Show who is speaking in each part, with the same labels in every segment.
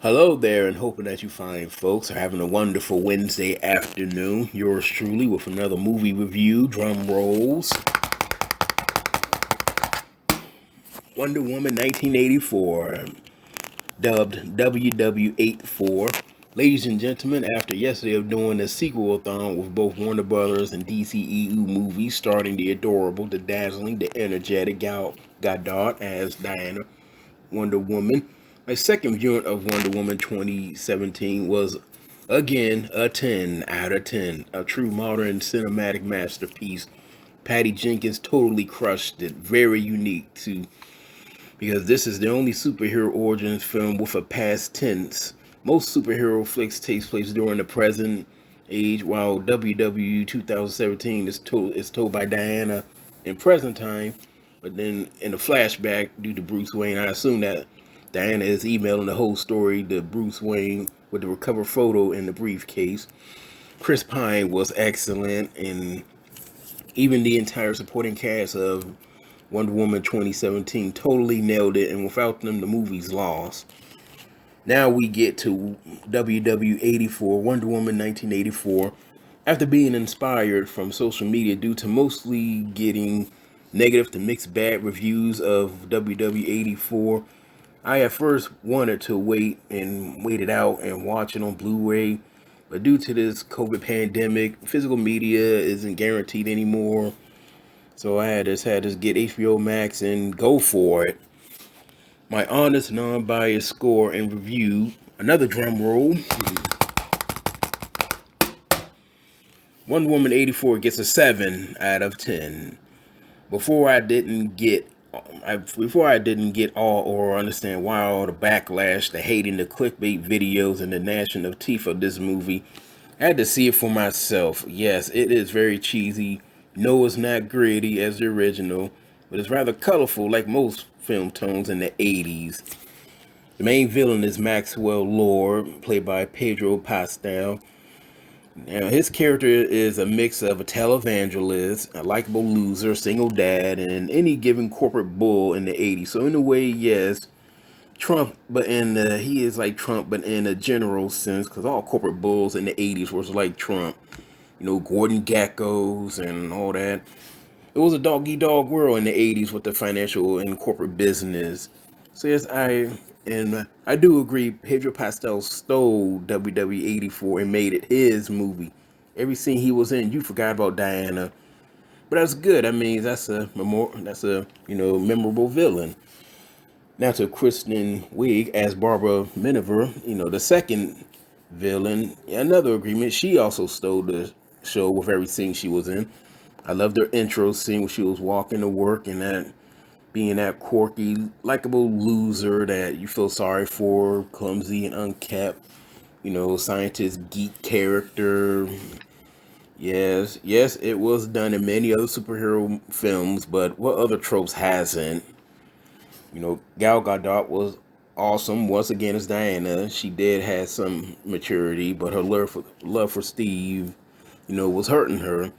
Speaker 1: Hello there, and hoping that you fine folks are having a wonderful Wednesday afternoon. Yours truly with another movie review. Drum rolls. Wonder Woman 1984, dubbed WW84. Ladies and gentlemen, after yesterday of doing a sequel-a-thon with both Warner Brothers and DCEU movies, starting the adorable, the dazzling, the energetic Gal Gadot as Diana, Wonder Woman. My second viewing of Wonder Woman 2017 was again a 10 out of 10. A true modern cinematic masterpiece. Patty Jenkins totally crushed it. Very unique too, because this is the only superhero origins film with a past tense. Most superhero flicks takes place during the present age, while WW 2017 is told by Diana in present time. But then in the flashback, due to Bruce Wayne, I assume that Diana is emailing the whole story to Bruce Wayne with the recovered photo in the briefcase. Chris Pine was excellent, and even the entire supporting cast of Wonder Woman 2017 totally nailed it, and without them, the movie's lost. Now we get to WW84, Wonder Woman 1984. After being inspired from social media due to mostly getting negative to mixed bad reviews of WW84, I at first wanted to wait it out and watch it on Blu-ray, but due to this COVID pandemic, physical media isn't guaranteed anymore. So I had to get HBO Max and go for it. My honest, non-biased score and review. Another drum roll. Wonder Woman 84 gets a 7 out of 10. Before I didn't get all or understand why all the backlash, the hating, the clickbait videos, and the gnashing of teeth of this movie, I had to see it for myself. Yes, it is very cheesy. No, it's not gritty as the original, but it's rather colorful like most film tones in the 80s. The main villain is Maxwell Lord, played by Pedro Pascal. Now, his character is a mix of a televangelist, a likable loser, single dad, and any given corporate bull in the 80s. So in a way, yes, Trump, but he is like Trump, but in a general sense, because all corporate bulls in the 80s was like Trump. Gordon Geckos and all that. It was a dog eat dog world in the 80s with the financial and corporate business. So yes, I do agree. Pedro Pascal stole WWE 84 and made it his movie. Every scene he was in, you forgot about Diana, but that's good. I mean, that's a memorable villain. Now to Kristen Wiig as Barbara Miniver, the second villain. Another agreement. She also stole the show with every scene she was in. I loved her intro scene when she was walking to work and that being that quirky, likable loser that you feel sorry for, clumsy and unkept, scientist geek character. Yes, it was done in many other superhero films, but what other tropes hasn't? Gal Gadot was awesome once again as Diana. She did have some maturity, but her love for Steve, was hurting her.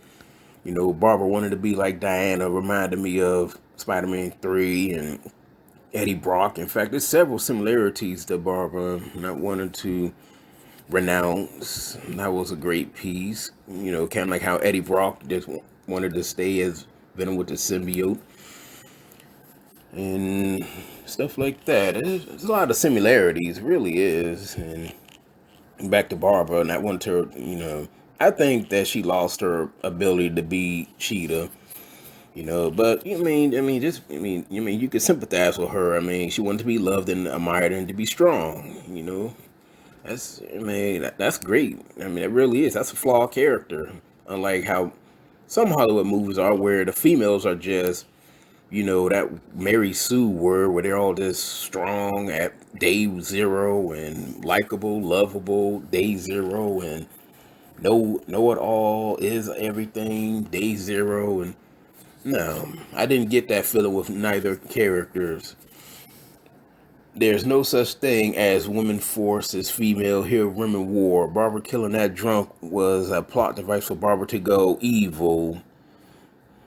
Speaker 1: Barbara wanted to be like Diana, reminded me of Spider-Man 3 and Eddie Brock. In fact, there's several similarities to Barbara, not wanting to renounce. That was a great piece. Kind of like how Eddie Brock just wanted to stay as Venom with the symbiote and stuff like that. There's a lot of similarities, it really is. And back to Barbara, and I wanted her, I think that she lost her ability to be Cheetah. But you could sympathize with her. I mean, she wanted to be loved and admired and to be strong. That's great. I mean, it really is. That's a flawed character. Unlike how some Hollywood movies are, where the females are just, that Mary Sue word, where they're all just strong at day zero and likable, lovable day zero, and know it all is everything day zero. And no, I didn't get that feeling with neither characters. There's no such thing as women forces female here women war. Barbara killing that drunk was a plot device for Barbara to go evil.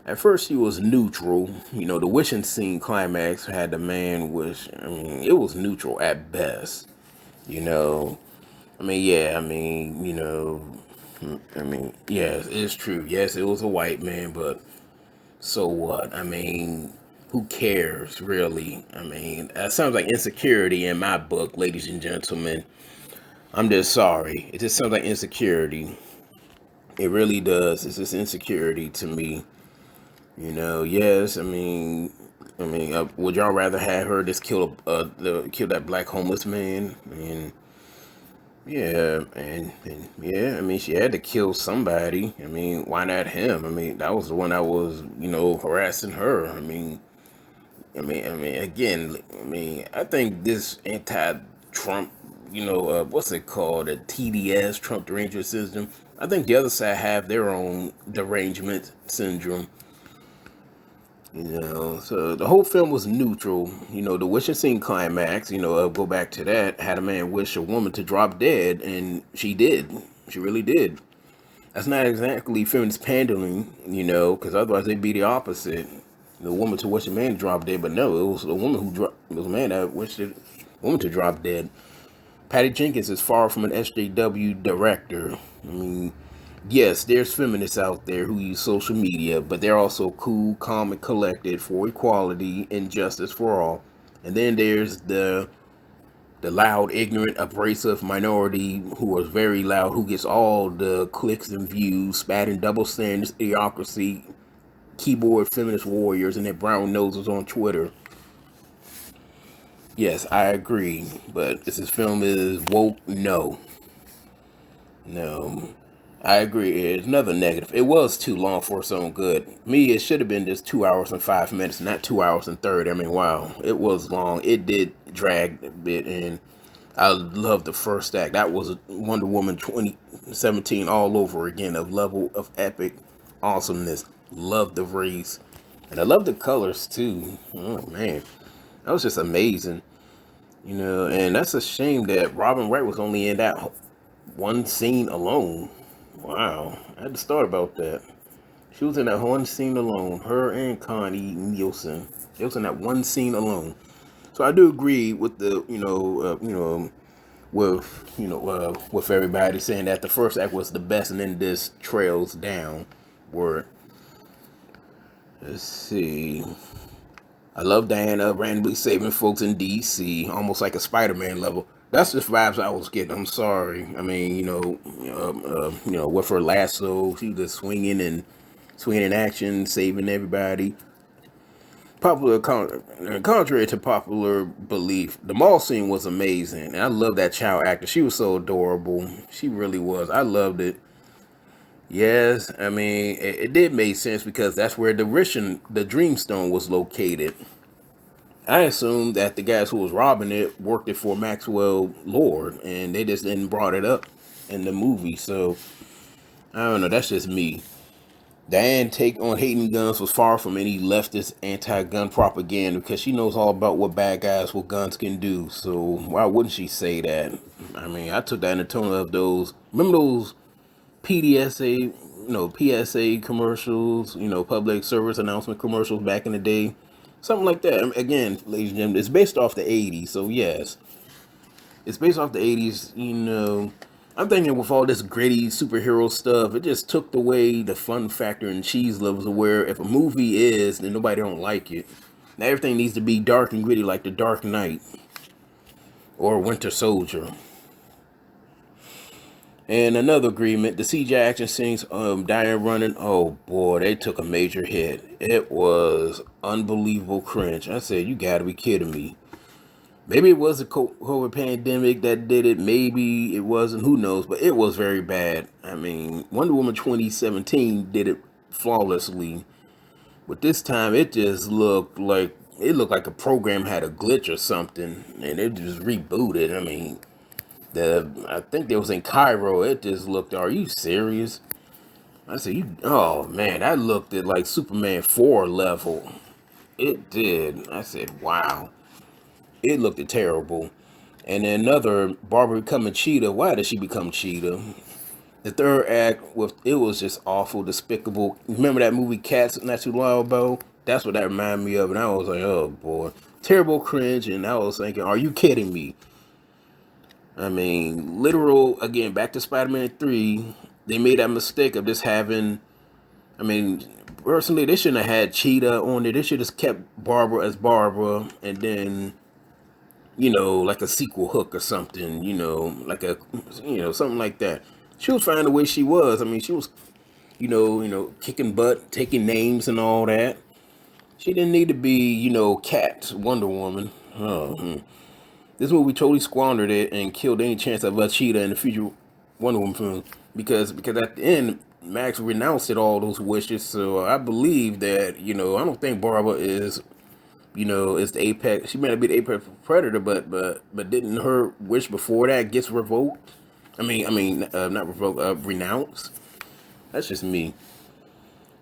Speaker 1: At first she was neutral. The wishing scene climax had the man wish. I mean, it was neutral at best. You know, I mean, yeah, I mean, I mean, yes, it's true. Yes, it was a white man, but so what? I mean, who cares, really? I mean, that sounds like insecurity in my book, ladies and gentlemen. I'm just sorry. It just sounds like insecurity. It really does. It's just insecurity to me. Yes, would y'all rather have her just kill that black homeless man? I mean, yeah, and yeah, I mean, she had to kill somebody. I mean, why not him? I mean, that was the one that was, harassing her. Again, I think this anti-Trump, what's it called, a TDS, Trump derangement syndrome. I think the other side have their own derangement syndrome. So the whole film was neutral. The wishing scene climax, go back to that, had a man wish a woman to drop dead, and she did. She really did. That's not exactly feminist pandering, because otherwise they'd be the opposite. The woman to wish a man to drop dead, but no, it was a woman it was a man that wished a woman to drop dead. Patty Jenkins is far from an SJW director. I mean, yes, there's feminists out there who use social media, but they're also cool, calm, and collected for equality and justice for all. And then there's the loud, ignorant, abrasive minority who is very loud, who gets all the clicks and views, spatting double standards, idiocracy, keyboard feminist warriors, and their brown noses on Twitter. Yes, I agree, but this film is woke. No, no. I agree. It's another negative. It was too long for its own good. Me, it should have been just 2 hours and 5 minutes, not 2 hours and 30. I mean, wow, it was long. It did drag a bit, and I love the first act. That was Wonder Woman 2017 all over again, of level of epic awesomeness. Love the race, and I love the colors too. Oh man, that was just amazing. And that's a shame that Robin Wright was only in that one scene alone. Wow, I had to start about that. She was in that one scene alone. Her and Connie Nielsen. They was in that one scene alone. So I do agree with the with everybody saying that the first act was the best, and then this trails down. Word. Let's see. I love Diana randomly saving folks in DC, almost like a Spider-Man level. That's the vibes I was getting. I'm sorry. I mean, with her lasso, she was just swinging in action, saving everybody. Contrary to popular belief, the mall scene was amazing, and I love that child actor. She was so adorable. She really was. I loved it. Yes, I mean it did make sense because that's where the Dreamstone was located. I assumed that the guys who was robbing it worked it for Maxwell Lord, and they just didn't brought it up in the movie. So I don't know. That's just me. Diane's take on hating guns was far from any leftist anti-gun propaganda because she knows all about what bad guys with guns can do. So why wouldn't she say that? I mean, I took that in the tone of those. Remember those PDSA, PSA commercials, public service announcement commercials back in the day? Something like that. Again, ladies and gentlemen, it's based off the 80s. So yes, it's based off the 80s. I'm thinking with all this gritty superhero stuff, it just took away the fun factor and cheese levels of where if a movie is, then nobody don't like it. Now everything needs to be dark and gritty like The Dark Knight or Winter Soldier. And another agreement, the CGI action scenes, Diane running, oh boy, they took a major hit. It was unbelievable cringe. I said, you gotta be kidding me. Maybe it was a COVID pandemic that did it. Maybe it wasn't. Who knows? But it was very bad. I mean, Wonder Woman 2017 did it flawlessly. But this time, it looked like a program had a glitch or something, and it just rebooted. I mean, I think it was in Cairo. It just looked. Are you serious? I said, you. Oh man, that looked at like Superman 4 level. It did. I said, wow. It looked terrible. And then another Barbara becoming Cheetah. Why did she become Cheetah? The third act it was just awful, despicable. Remember that movie Cats not too long ago? That's what that reminded me of, and I was like, oh boy, terrible cringe. And I was thinking, are you kidding me? I mean, literal, again, back to Spider-Man 3, they made that mistake of just having, I mean, personally, they shouldn't have had Cheetah on it. They should have just kept Barbara as Barbara, and then, like a sequel hook or something, like something like that. She was fine the way she was. I mean, she was, kicking butt, taking names and all that. She didn't need to be, Cat Wonder Woman. Oh, this movie totally squandered it and killed any chance of a Cheetah in the future Wonder Woman film because at the end Max renounced it all those wishes. So I believe that I don't think Barbara is the apex. She may not be the apex predator, but didn't her wish before that gets revoked? Not revoked, renounced. That's just me.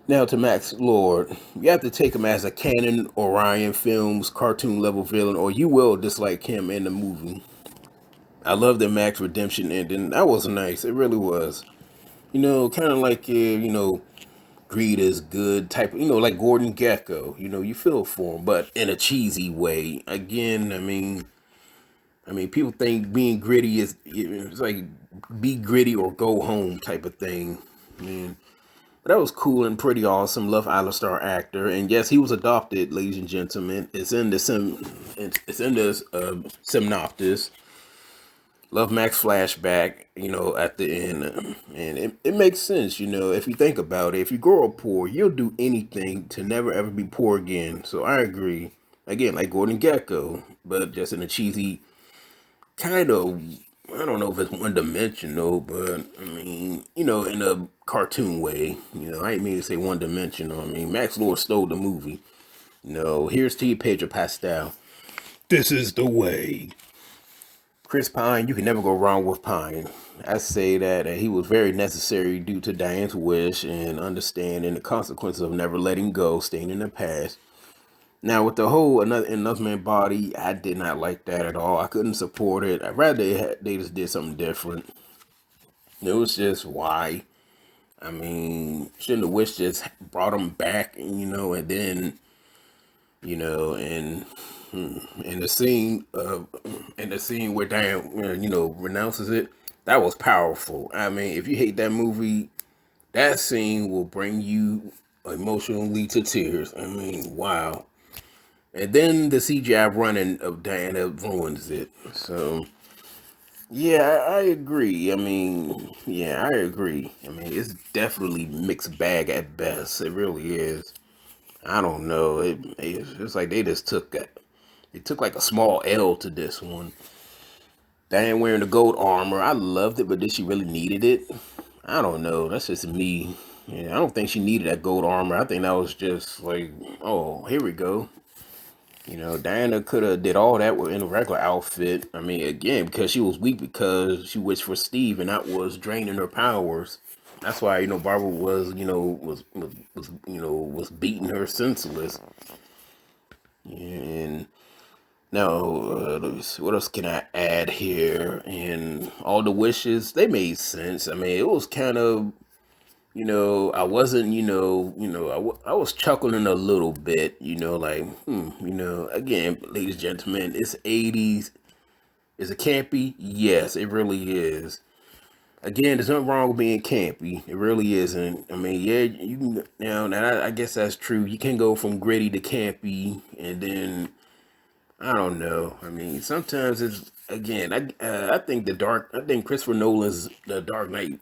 Speaker 1: Now to Max Lord, you have to take him as a canon Orion Films cartoon level villain, or you will dislike him in the movie. I love the Max redemption ending. That was nice. It really was. Kind of like greed is good type. Like Gordon Gekko. You feel for him, but in a cheesy way. Again, I mean, people think being gritty is it's like be gritty or go home type of thing. Man, but that was cool and pretty awesome. Love Star actor, and yes, he was adopted, ladies and gentlemen. It's in this synopsis. Love Max flashback, at the end. And it makes sense, if you think about it. If you grow up poor, you'll do anything to never ever be poor again. So I agree. Again, like Gordon Gekko, but just in a cheesy kind of, I don't know if it's one dimensional, but I mean, in a cartoon way. I ain't mean to say one dimensional. I mean, Max Lord stole the movie. Here's to you, Pedro Pascal. This is the way. Chris Pine, you can never go wrong with Pine. I say that he was very necessary due to Diane's wish and understanding the consequences of never letting go, staying in the past. Now, with the whole another man body, I did not like that at all. I couldn't support it. I'd rather they just did something different. It was just why. I mean, shouldn't the wish just brought him back, and then, and in the scene where Diane, renounces it, that was powerful. I mean, if you hate that movie, that scene will bring you emotionally to tears. I mean, wow. And then the CGI running of Diana ruins it. So, yeah, I agree. I mean, yeah, I agree. I mean, it's definitely mixed bag at best. It really is. I don't know. It's like they just took that. They took like a small L to this one. Diane wearing the gold armor. I loved it, but did she really needed it? I don't know. That's just me. Yeah, I don't think she needed that gold armor. I think that was just like, oh, here we go. Diana could have did all that in a regular outfit. I mean, again, because she was weak because she wished for Steve, and that was draining her powers. That's why Barbara was was beating her senseless. And now, let me see, what else can I add here? And all the wishes, they made sense. I mean, it was kind of, I wasn't, I was chuckling a little bit, like, again, ladies and gentlemen, it's 80s. Is it campy? Yes, it really is. Again, there's nothing wrong with being campy. It really isn't. I mean, yeah, you can, now I guess that's true. You can go from gritty to campy, and then I don't know. I mean, sometimes it's again. I think I think Christopher Nolan's The Dark Knight,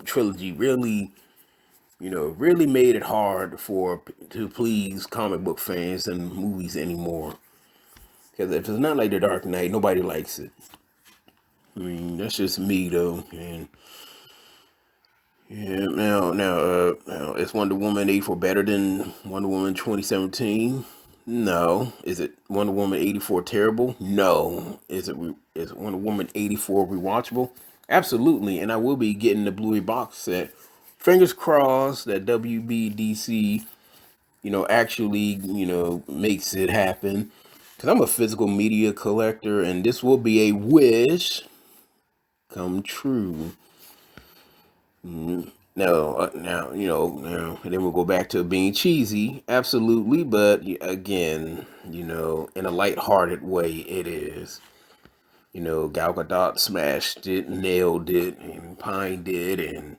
Speaker 1: trilogy really made it hard to please comic book fans and movies anymore. Because if it's not like The Dark Knight, nobody likes it. I mean, that's just me though. And yeah, now, is Wonder Woman 84 better than Wonder Woman 2017? No. Is it Wonder Woman 84 terrible? No. Is Wonder Woman 84 rewatchable? Absolutely, and I will be getting the Blu-ray box set. Fingers crossed that WBDC, actually, makes it happen. Because I'm a physical media collector, and this will be a wish come true. No, now and then we'll go back to being cheesy, absolutely. But again, in a light-hearted way, it is. Gal Gadot smashed it, nailed it, and Pine did, and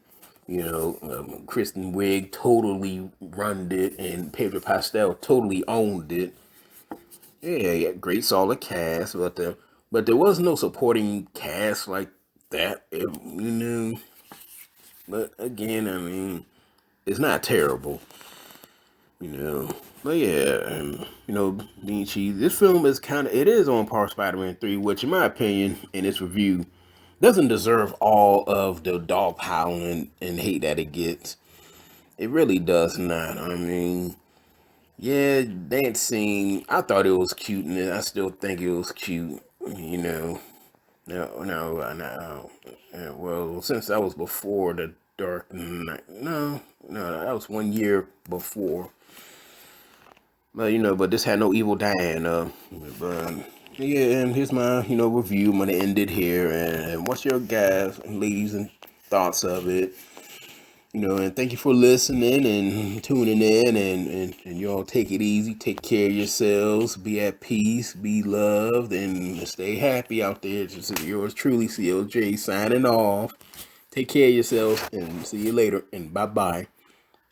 Speaker 1: Kristen Wiig totally runned it, and Pedro Pascal totally owned it. Yeah, great solid cast, but there was no supporting cast like that, But again, I mean, it's not terrible, you know. But yeah, being cheesy, this film is it is on par Spider-Man 3, which in my opinion, in its review, doesn't deserve all of the dog howling and hate that it gets. It really does not. I mean, yeah, that scene, I thought it was cute, and I still think it was cute, No. Well, since that was before the Dark Knight, no, that was 1 year before. But but this had no evil Diane. But yeah, and here's my review. I'm gonna end it here. And what's your guys, ladies, and thoughts of it? And thank you for listening and tuning in. And y'all take it easy. Take care of yourselves. Be at peace. Be loved. And stay happy out there. Just yours truly, CLJ, signing off. Take care of yourselves. And see you later. And bye-bye.